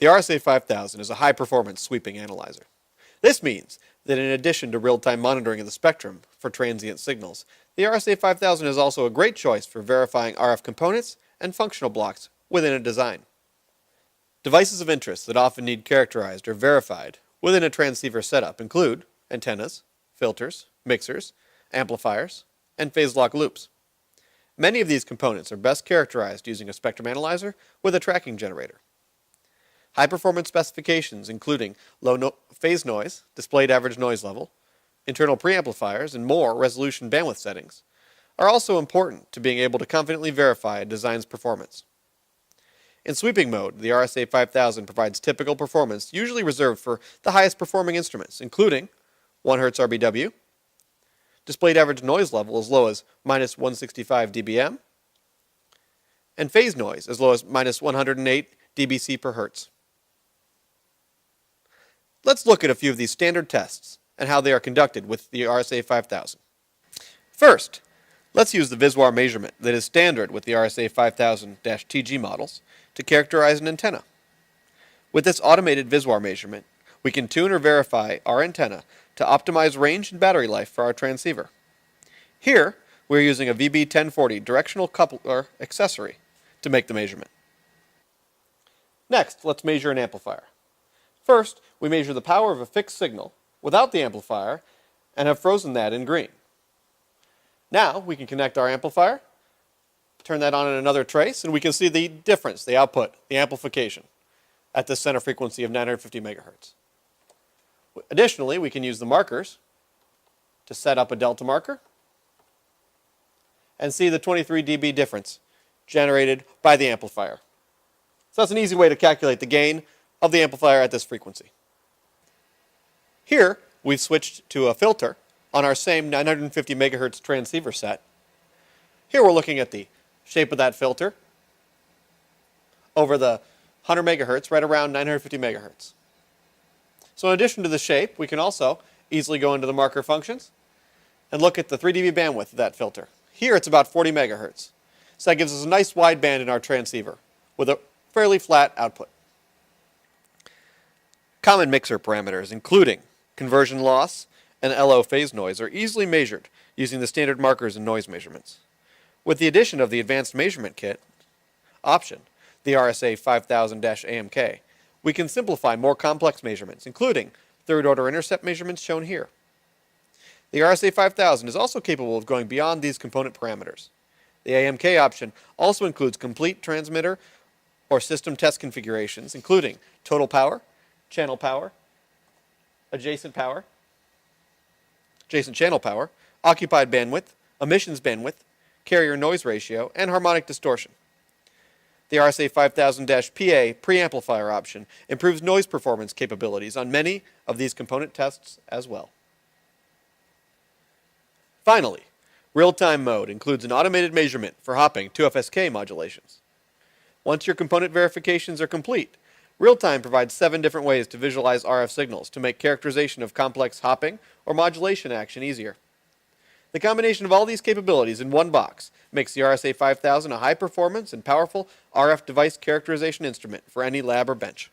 The RSA5000 is a high-performance sweeping analyzer. This means that in addition to real-time monitoring of the spectrum for transient signals, the RSA5000 is also a great choice for verifying RF components and functional blocks within a design. Devices of interest that often need characterized or verified within a transceiver setup include antennas, filters, mixers, amplifiers, and phase lock loops. Many of these components are best characterized using a spectrum analyzer with a tracking generator. High-performance specifications including low phase noise, displayed average noise level, internal preamplifiers, and more resolution bandwidth settings are also important to being able to confidently verify a design's performance. In sweeping mode, the RSA5000 provides typical performance usually reserved for the highest performing instruments, including 1 Hz RBW, displayed average noise level as low as minus 165 dBm, and phase noise as low as minus 108 dBc per Hertz. Let's look at a few of these standard tests and how they are conducted with the RSA5000. First, let's use the visual measurement that is standard with the RSA5000-TG models to characterize an antenna. With this automated visual measurement, we can tune or verify our antenna to optimize range and battery life for our transceiver. Here, we're using a VB1040 directional coupler accessory to make the measurement. Next, let's measure an amplifier. First, we measure the power of a fixed signal without the amplifier and have frozen that in green. Now, we can connect our amplifier, turn that on in another trace, and we can see the difference, the output, the amplification at the center frequency of 950 megahertz. Additionally, we can use the markers to set up a delta marker and see the 23 dB difference generated by the amplifier. So that's an easy way to calculate the gain of the amplifier at this frequency. Here, we've switched to a filter on our same 950 megahertz transceiver set. Here we're looking at the shape of that filter over the 100 megahertz, right around 950 megahertz. So in addition to the shape, we can also easily go into the marker functions and look at the 3 dB bandwidth of that filter. Here it's about 40 megahertz. So that gives us a nice wide band in our transceiver with a fairly flat output. Common mixer parameters, including conversion loss and LO phase noise, are easily measured using the standard markers and noise measurements. With the addition of the Advanced Measurement Kit option, the RSA5000-AMK, we can simplify more complex measurements, including third-order intercept measurements shown here. The RSA5000 is also capable of going beyond these component parameters. The AMK option also includes complete transmitter or system test configurations, including total power, channel power, adjacent channel power, occupied bandwidth, emissions bandwidth, carrier noise ratio, and harmonic distortion. The RSA5000-PA preamplifier option improves noise performance capabilities on many of these component tests as well. Finally, real-time mode includes an automated measurement for hopping 2FSK modulations. Once your component verifications are complete, real-time provides 7 different ways to visualize RF signals to make characterization of complex hopping or modulation action easier. The combination of all these capabilities in one box makes the RSA5000 a high-performance and powerful RF device characterization instrument for any lab or bench.